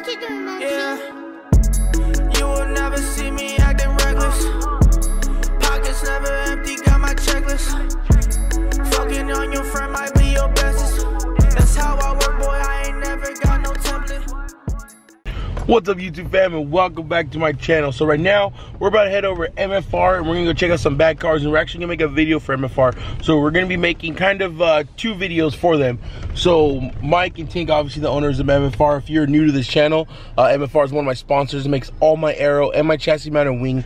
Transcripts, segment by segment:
you doing, man? Yeah. You will never see me acting reckless. Pockets never empty, got my checklist. Fucking on your friend might be your bestest. That's how I work, boy, I ain't never got no template. What's up, YouTube fam, and welcome back to my channel. So right now we're about to head over to MFR and we're gonna go check out some bad cars, and we're actually gonna make a video for MFR. So we're gonna be making kind of two videos for them. So Mike and Tink, obviously the owners of MFR. If you're new to this channel, MFR is one of my sponsors. It makes all my aero and my chassis mounted wing.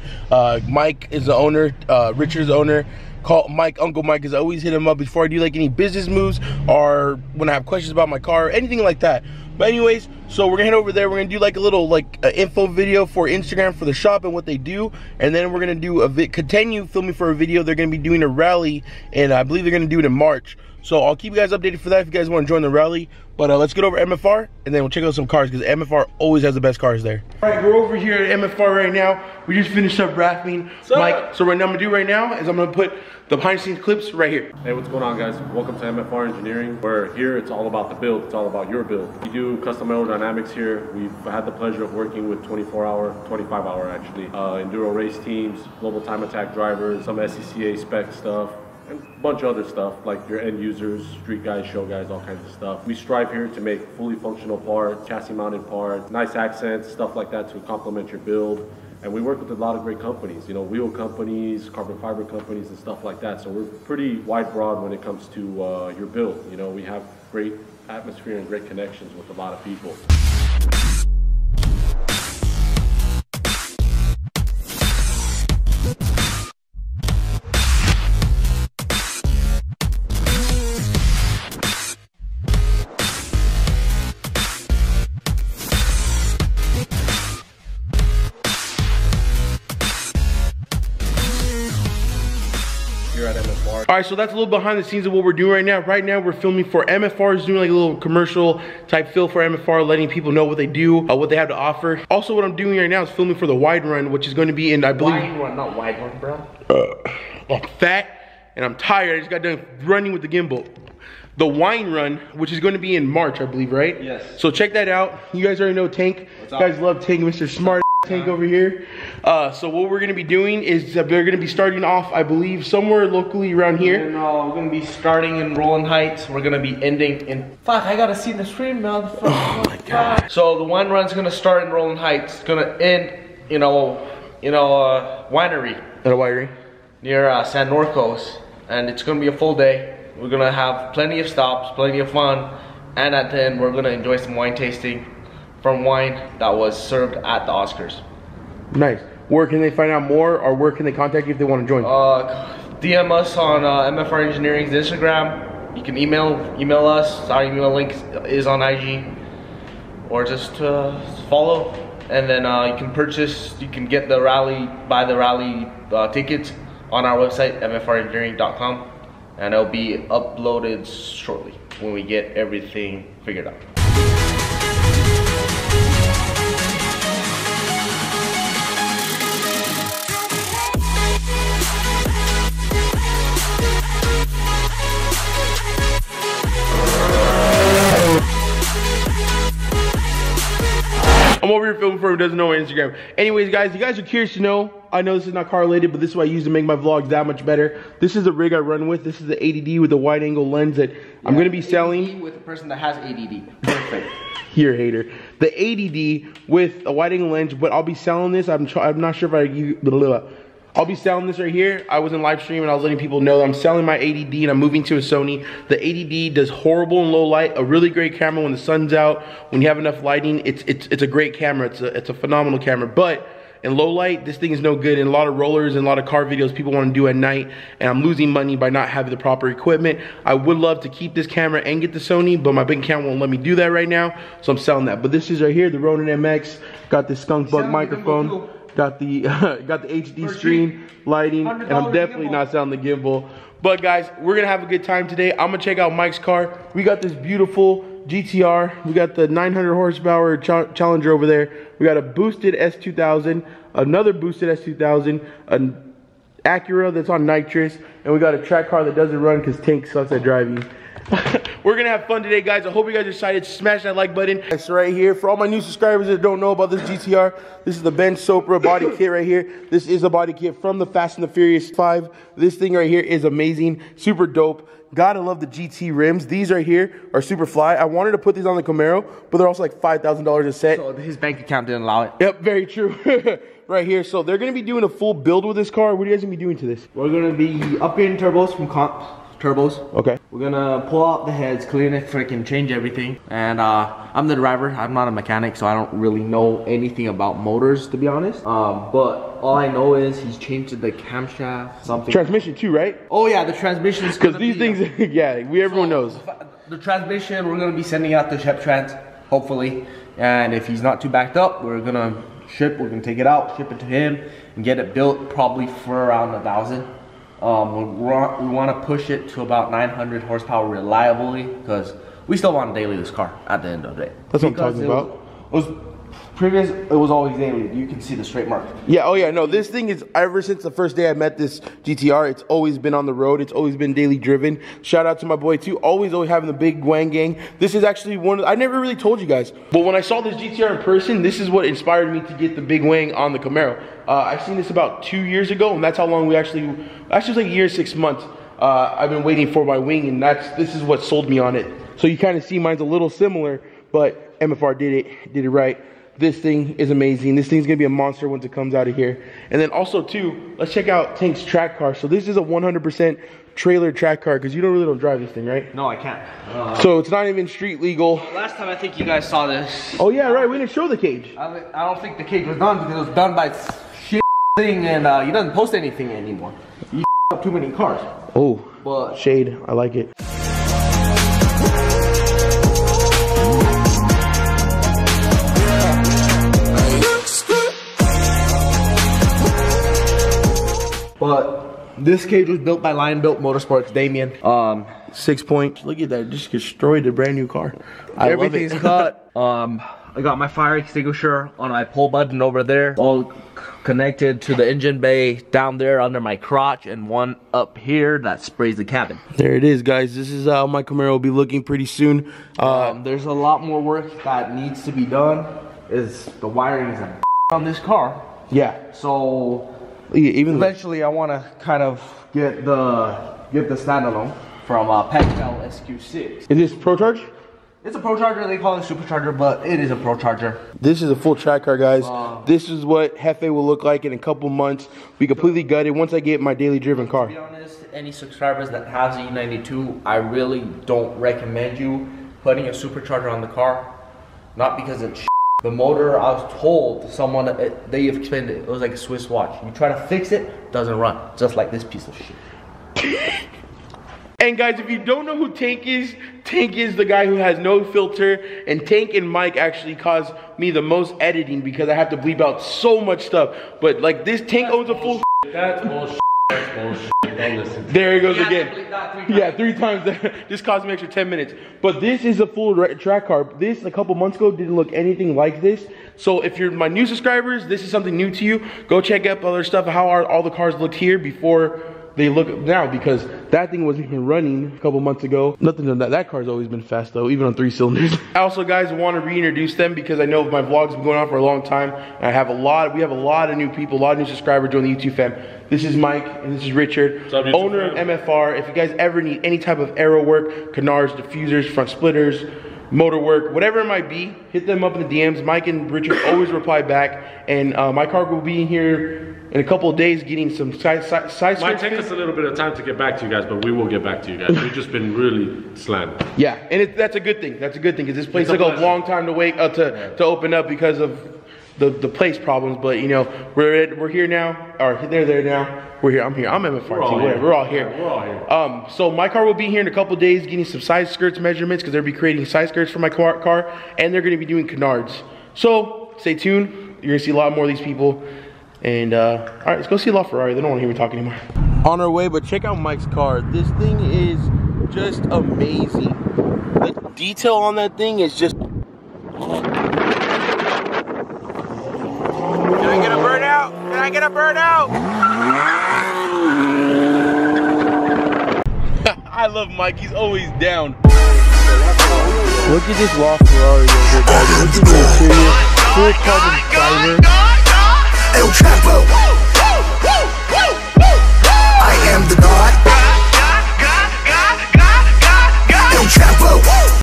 Mike is the owner, Richard is the owner. Call Mike, Uncle Mike, because I always hit him up before I do like any business moves or when I have questions about my car, anything like that. But anyways, so we're gonna head over there. We're gonna do like a little info video for Instagram for the shop and what they do, and then we're gonna do continue filming for a video. They're gonna be doing a rally, and I believe they're gonna do it in March. So I'll keep you guys updated for that if you guys want to join the rally. But let's get over to MFR, and then we'll check out some cars, because MFR always has the best cars there. All right, we're over here at MFR right now. We just finished up wrapping, Mike. So what I'm gonna do right now is I'm gonna put the behind the scenes clips right here. Hey, what's going on, guys? Welcome to MFR Engineering. We're here, it's all about the build. It's all about your build. We do custom aerodynamics here. We've had the pleasure of working with 25-hour actually, enduro race teams, global time attack drivers, some SCCA spec stuff, and a bunch of other stuff like your end users, street guys, show guys, all kinds of stuff. We strive here to make fully functional parts, chassis mounted parts, nice accents, stuff like that to complement your build. And we work with a lot of great companies, you know, wheel companies, carbon fiber companies, and stuff like that. So we're pretty wide broad when it comes to your build. You know, we have great atmosphere and great connections with a lot of people. All right, so that's a little behind the scenes of what we're doing right now. Right now, we're filming for MFR. Is doing like a little commercial type feel for MFR, letting people know what they do, what they have to offer. Also, what I'm doing right now is filming for the wide run, which is going to be in, I believe. Wide run, not wide run, bro. I'm fat and I'm tired. I just got done running with the gimbal. The wine run, which is going to be in March, I believe, right? Yes. So check that out. You guys already know Tank. You guys love Tank, Mr. Smart. Tank over here. So what we're gonna be doing is they're gonna be starting off, I believe, somewhere locally around here. And, we're gonna be starting in Rowland Heights. We're gonna be ending in. Fuck! I gotta see the screen, man. Oh my god! So the wine run's gonna start in Rowland Heights. It's gonna end, winery. At a winery near San Norcos, and it's gonna be a full day. We're gonna have plenty of stops, plenty of fun, and at the end we're gonna enjoy some wine tasting from wine that was served at the Oscars. Nice. Where can they find out more, or where can they contact you if they want to join? DM us on MFR Engineering's Instagram. You can email us. Our email link is on IG, or just follow. And then you can get the rally, buy the rally tickets on our website, mfrengineering.com, and it'll be uploaded shortly when we get everything figured out. I'm over here filming for who doesn't know my Instagram. Anyways, guys, you guys are curious to know. I know this is not car related, but this is what I use to make my vlogs that much better. This is the rig I run with. This is the ADD with the wide angle lens that I'm going to be selling. ADD with a person that has ADD. Perfect. Here, hater. The ADD with a wide angle lens, but I'll be selling this. I'm not sure if I'll be selling this right here. I was in live stream and I was letting people know that I'm selling my ADD and I'm moving to a Sony. The ADD does horrible in low light, a really great camera when the sun's out, when you have enough lighting. It's a great camera. It's a phenomenal camera. But in low light, this thing is no good. In a lot of rollers and a lot of car videos people want to do at night, and I'm losing money by not having the proper equipment. I would love to keep this camera and get the Sony, but my bank account won't let me do that right now, so I'm selling that. But this is right here, the Ronin MX. Got this skunk bug microphone. Got the HD screen lighting, and I'm definitely not selling the gimbal. But guys, we're gonna have a good time today. I'm gonna check out Mike's car. We got this beautiful GTR. We got the 900 horsepower Challenger over there. We got a boosted S2000, another boosted S2000, an Acura that's on nitrous, and we got a track car that doesn't run because Tank sucks at driving. We're gonna have fun today, guys. I hope you guys are excited. Smash that like button. It's right here. For all my new subscribers that don't know about this GTR, this is the Ben Sopra body kit right here. This is a body kit from the Fast and the Furious 5. This thing right here is amazing, super dope. Gotta love the GT rims. These right here are super fly. I wanted to put these on the Camaro, but they're also like $5,000 a set. So his bank account didn't allow it. Yep, very true. Right here. So they're gonna be doing a full build with this car. What are you guys gonna be doing to this? We're gonna be upgrading turbos from turbos. Okay. We're gonna pull out the heads, clean it, freaking change everything. And I'm the driver. I'm not a mechanic, so I don't really know anything about motors, to be honest. But all I know is he's changed the camshaft, something. Transmission too, right? Oh yeah, the transmission is because these things, yeah, everyone knows. The transmission, we're gonna be sending out the Shep Trans, hopefully. And if he's not too backed up, we're gonna take it out, ship it to him, and get it built probably for around 1,000. We want to push it to about 900 horsepower reliably, because we still want to daily this car at the end of the day. That's what I'm talking about. It was always daily. You can see the straight mark. Yeah, oh yeah, no, this thing is, ever since the first day I met this GTR, it's always been on the road. It's always been daily driven. Shout out to my boy too, always having the big Wang gang. This is actually I never really told you guys, but when I saw this GTR in person, this is what inspired me to get the big Wang on the Camaro. I've seen this about 2 years ago, and that's how long actually it was like a year, 6 months. I've been waiting for my wing, and this is what sold me on it. So you kind of see mine's a little similar, but MFR did it right. This thing is amazing. This thing's gonna be a monster once it comes out of here. And then also too, let's check out Tank's track car. So this is a 100% trailer track car, because you don't drive this thing, right? No, I can't. So it's not even street legal. Last time I think you guys saw this. Oh yeah, right, we didn't show the cage. I don't think the cage was done, because it was done by shit thing, and he doesn't post anything anymore. You up too many cars. Oh, but shade, I like it. But this cage was built by Lion Built Motorsports, Damien. 6 point. Look at that, just destroyed a brand new car. Everything's cut. I got my fire extinguisher on my pull button over there, all connected to the engine bay down there under my crotch, and one up here that sprays the cabin. There it is, guys. This is how my Camaro will be looking pretty soon. There's a lot more work that needs to be done. The wiring is a on this car. Yeah. So even eventually I want to kind of get the standalone from Pactel SQ6. Is this Pro Charge? It's a Pro Charger. They call it Supercharger, but it is a Pro Charger. This is a full track car, guys. This is what Hefe will look like in a couple months. We completely gutted once I get my daily driven car. To be honest, any subscribers that has a E92, I really don't recommend you putting a supercharger on the car. Not because it's the motor, I was told someone, they explained it was like a Swiss watch. You try to fix it, doesn't run. Just like this piece of shit. And guys, if you don't know who Tank is the guy who has no filter, and Tank and Mike actually cause me the most editing because I have to bleep out so much stuff. But like this, Tank owns a full. That's bullshit. That's bullshit. Don't listen. There he goes again. Yeah, 3 times. This cost me extra 10 minutes. But this is a full track car. This, a couple months ago, didn't look anything like this. So if you're my new subscribers, this is something new to you. Go check out other stuff, how all the cars looked here before they look now, because that thing wasn't even running a couple months ago. Nothing on that car's always been fast though, even on 3 cylinders. I also, guys, want to reintroduce them because I know my vlogs have been going on for a long time, and we have a lot of new people, a lot of new subscribers joining the YouTube fam. This is Mike and this is Richard, owner of MFR. If you guys ever need any type of aero work, canards, diffusers, front splitters, motor work, whatever it might be, hit them up in the DMs. Mike and Richard always reply back, and my car will be in here in a couple of days getting some side might take us a little bit of time to get back to you guys, but we will get back to you guys. We've just been really slammed. Yeah, and that's a good thing. That's a good thing, because this place took a long time to wait to open up because of the place problems. But you know, we're here now, or they're there now. We're here. I'm here. I'm MFR too. Whatever. We're all here. Yeah, we're all here. So my car will be here in a couple of days getting some side skirts measurements, because they'll be creating side skirts for my car, and they're going to be doing canards. So stay tuned. You're going to see a lot more of these people. And all right, let's go see LaFerrari. They don't want to hear me talk anymore. On our way, but check out Mike's car. This thing is just amazing. The detail on that thing is just. Can I get a burnout? Can I get a burnout? I love Mike. He's always down. Look at this raw Ferrari over there, guys. Look at the interior. Full carbon fiber. El Chapo.